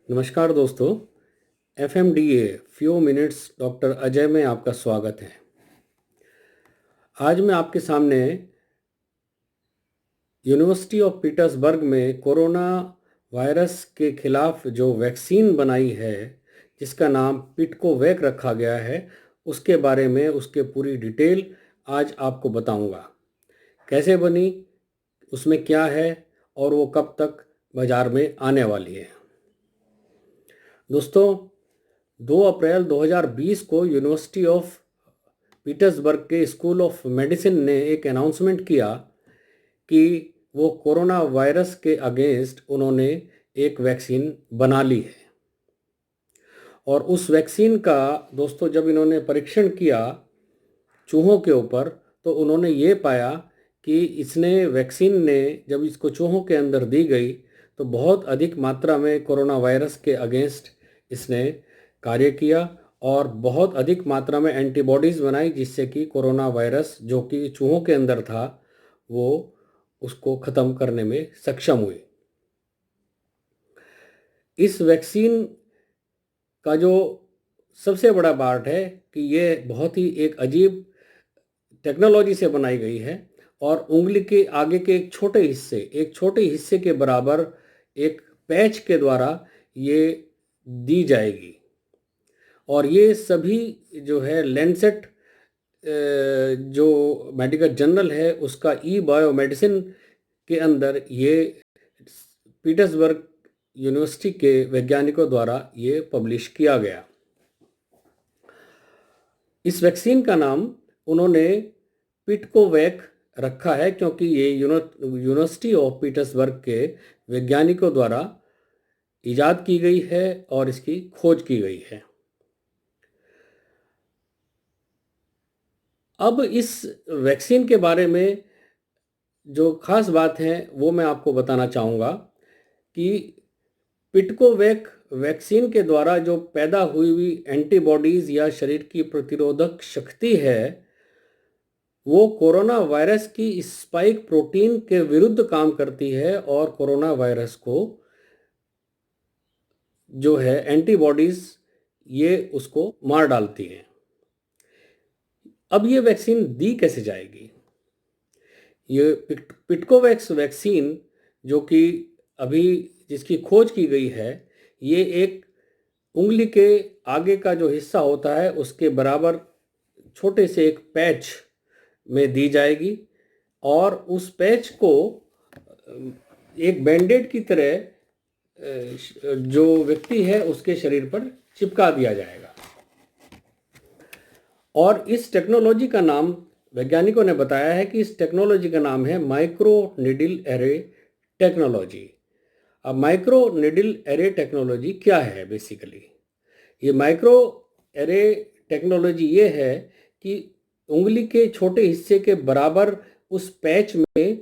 नमस्कार दोस्तों। FMDA few minutes doctor Ajay में आपका स्वागत है। आज मैं आपके सामने यूनिवर्सिटी ऑफ पीटर्सबर्ग में कोरोना वायरस के खिलाफ जो वैक्सीन बनाई है, जिसका नाम पिटकोवैक रखा गया है, उसके बारे में उसके पूरी डिटेल आज आपको बताऊंगा। कैसे बनी, उसमें क्या है और वो कब तक बाज़ार में आने वाली है। दोस्तों, 2 अप्रैल 2020 को यूनिवर्सिटी ऑफ पीटर्सबर्ग के स्कूल ऑफ मेडिसिन ने एक अनाउंसमेंट किया कि वो कोरोना वायरस के अगेंस्ट उन्होंने एक वैक्सीन बना ली है। और उस वैक्सीन का दोस्तों जब इन्होंने परीक्षण किया चूहों के ऊपर, तो उन्होंने ये पाया कि इसने वैक्सीन ने जब इसको चूहों के अंदर दी गई तो बहुत अधिक मात्रा में कोरोना वायरस के अगेंस्ट इसने कार्य किया और बहुत अधिक मात्रा में एंटीबॉडीज़ बनाई, जिससे कि कोरोना वायरस जो कि चूहों के अंदर था वो उसको ख़त्म करने में सक्षम हुई। इस वैक्सीन का जो सबसे बड़ा पार्ट है कि ये बहुत ही एक अजीब टेक्नोलॉजी से बनाई गई है और उंगली के आगे के एक छोटे हिस्से के बराबर एक पैच के द्वारा ये दी जाएगी। और ये सभी जो है लैंसेट जो मेडिकल जर्नल है उसका बायो मेडिसिन के अंदर ये पीटर्सबर्ग यूनिवर्सिटी के वैज्ञानिकों द्वारा ये पब्लिश किया गया। इस वैक्सीन का नाम उन्होंने पिटकोवैक रखा है क्योंकि ये यूनिवर्सिटी ऑफ पीटर्सबर्ग के वैज्ञानिकों द्वारा इजाद की गई है और इसकी खोज की गई है। अब इस वैक्सीन के बारे में जो खास बात है वो मैं आपको बताना चाहूँगा कि पिटकोवैक वैक्सीन के द्वारा जो पैदा हुई एंटीबॉडीज़ या शरीर की प्रतिरोधक शक्ति है वो कोरोना वायरस की स्पाइक प्रोटीन के विरुद्ध काम करती है और कोरोना वायरस को जो है एंटीबॉडीज़ ये उसको मार डालती हैं। अब ये वैक्सीन दी कैसे जाएगी? ये पिटकोवैक्स वैक्सीन जो कि अभी जिसकी खोज की गई है, ये एक उंगली के आगे का जो हिस्सा होता है उसके बराबर छोटे से एक पैच में दी जाएगी और उस पैच को एक बैंडेड की तरह जो व्यक्ति है उसके शरीर पर चिपका दिया जाएगा। और इस टेक्नोलॉजी का नाम वैज्ञानिकों ने बताया है कि इस टेक्नोलॉजी का नाम है माइक्रो नीडल एरे टेक्नोलॉजी। अब माइक्रो नीडल एरे टेक्नोलॉजी क्या है? बेसिकली ये माइक्रो एरे टेक्नोलॉजी ये है कि उंगली के छोटे हिस्से के बराबर उस पैच में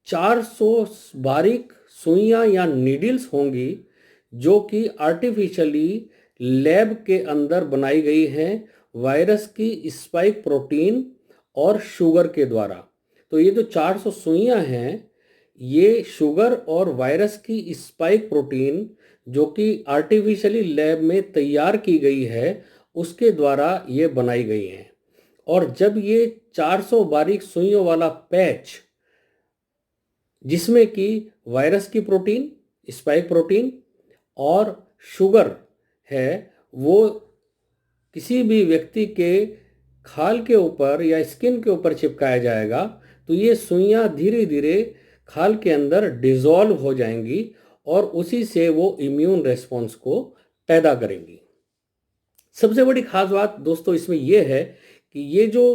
400 बारीक सुइयां या नीडल्स होंगी जो कि आर्टिफिशियली लैब के अंदर बनाई गई हैं वायरस की स्पाइक प्रोटीन और शुगर के द्वारा। तो ये जो 400 सुइयां हैं ये शुगर और वायरस की स्पाइक प्रोटीन जो कि आर्टिफिशियली लैब में तैयार की गई है उसके द्वारा ये बनाई गई हैं। और जब ये 400 बारीक सुइयों वाला पैच जिसमें कि वायरस की प्रोटीन, स्पाइक प्रोटीन और शुगर है वो किसी भी व्यक्ति के खाल के ऊपर या स्किन के ऊपर चिपकाया जाएगा तो ये सुइयां धीरे धीरे खाल के अंदर डिसॉल्व हो जाएंगी और उसी से वो इम्यून रेस्पॉन्स को पैदा करेंगी। सबसे बड़ी खास बात दोस्तों इसमें ये है कि ये जो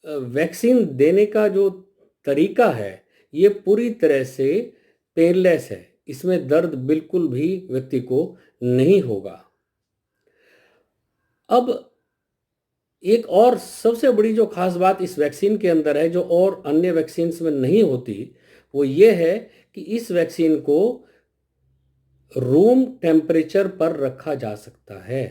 वैक्सीन देने का जो तरीका है ये पूरी तरह से पेनलेस है। इसमें दर्द बिल्कुल भी व्यक्ति को नहीं होगा। अब एक और सबसे बड़ी जो खास बात इस वैक्सीन के अंदर है जो और अन्य वैक्सीन में नहीं होती वो ये है कि इस वैक्सीन को रूम टेम्परेचर पर रखा जा सकता है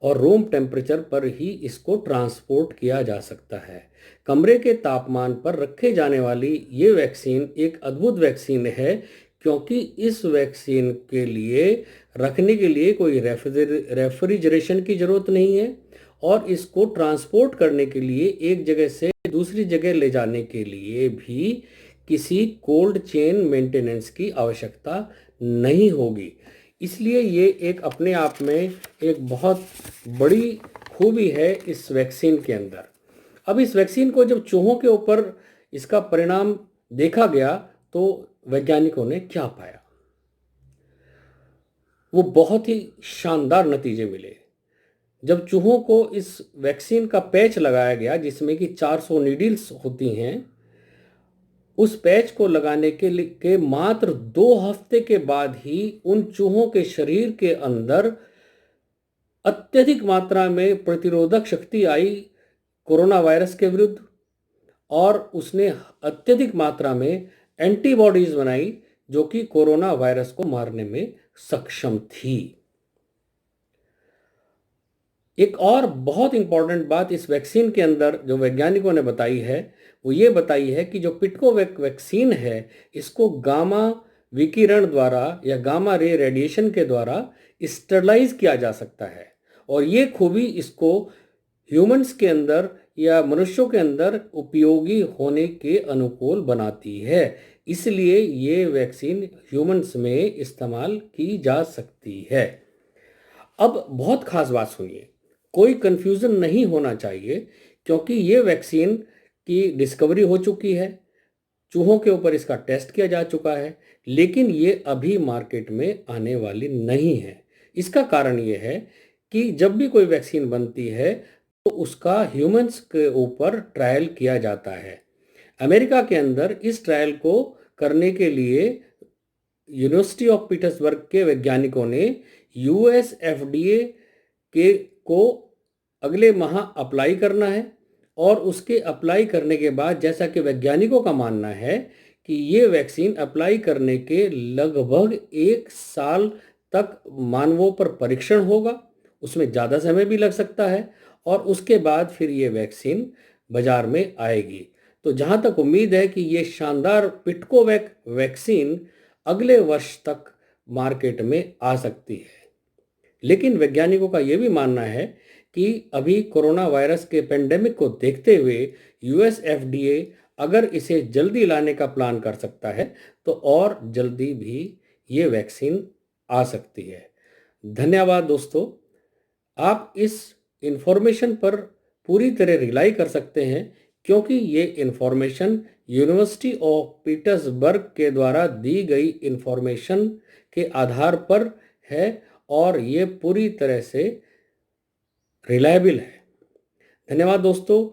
और रूम टेम्परेचर पर ही इसको ट्रांसपोर्ट किया जा सकता है। कमरे के तापमान पर रखे जाने वाली ये वैक्सीन एक अद्भुत वैक्सीन है क्योंकि इस वैक्सीन के लिए रखने के लिए कोई रेफ्रिजरेशन की ज़रूरत नहीं है और इसको ट्रांसपोर्ट करने के लिए एक जगह से दूसरी जगह ले जाने के लिए भी किसी कोल्ड चेन मेंटेनेंस की आवश्यकता नहीं होगी। इसलिए ये एक अपने आप में एक बहुत बड़ी खूबी है इस वैक्सीन के अंदर। अब इस वैक्सीन को जब चूहों के ऊपर इसका परिणाम देखा गया तो वैज्ञानिकों ने क्या पाया, वो बहुत ही शानदार नतीजे मिले। जब चूहों को इस वैक्सीन का पैच लगाया गया जिसमें कि 400 नीडल्स होती हैं, उस पैच को लगाने के मात्र 2 हफ्ते के बाद ही उन चूहों के शरीर के अंदर अत्यधिक मात्रा में प्रतिरोधक शक्ति आई कोरोना वायरस के विरुद्ध, और उसने अत्यधिक मात्रा में एंटीबॉडीज बनाई जो कि कोरोना वायरस को मारने में सक्षम थी। एक और बहुत इंपॉर्टेंट बात इस वैक्सीन के अंदर जो वैज्ञानिकों ने बताई है वो ये बताई है कि जो पिटकोवैक वैक्सीन है इसको गामा विकिरण द्वारा या गामा रे रेडिएशन के द्वारा स्टरलाइज किया जा सकता है, और ये खूबी इसको ह्यूमंस के अंदर या मनुष्यों के अंदर उपयोगी होने के अनुकूल बनाती है। इसलिए ये वैक्सीन ह्यूमंस में इस्तेमाल की जा सकती है। अब बहुत खास बात सुनिए, कोई कंफ्यूजन नहीं होना चाहिए क्योंकि ये वैक्सीन की डिस्कवरी हो चुकी है, चूहों के ऊपर इसका टेस्ट किया जा चुका है, लेकिन ये अभी मार्केट में आने वाली नहीं है। इसका कारण ये है कि जब भी कोई वैक्सीन बनती है तो उसका ह्यूमंस के ऊपर ट्रायल किया जाता है। अमेरिका के अंदर इस ट्रायल को करने के लिए यूनिवर्सिटी ऑफ पीटर्सबर्ग के वैज्ञानिकों ने यूएस एफडीए के को अगले माह अप्लाई करना है, और उसके अप्लाई करने के बाद जैसा कि वैज्ञानिकों का मानना है कि ये वैक्सीन अप्लाई करने के लगभग 1 साल तक मानवों पर परीक्षण होगा, उसमें ज़्यादा समय भी लग सकता है, और उसके बाद फिर ये वैक्सीन बाजार में आएगी। तो जहाँ तक उम्मीद है कि ये शानदार पिटकोवैक वैक्सीन अगले वर्ष तक मार्केट में आ सकती है। लेकिन वैज्ञानिकों का ये भी मानना है कि अभी कोरोना वायरस के पेंडेमिक को देखते हुए यूएस एफडीए अगर इसे जल्दी लाने का प्लान कर सकता है तो और जल्दी भी ये वैक्सीन आ सकती है। धन्यवाद दोस्तों, आप इस इंफॉर्मेशन पर पूरी तरह रिलाई कर सकते हैं क्योंकि ये इंफॉर्मेशन यूनिवर्सिटी ऑफ पीटर्सबर्ग के द्वारा दी गई इंफॉर्मेशन के आधार पर है और ये पूरी तरह से रिलायबल है। धन्यवाद दोस्तों,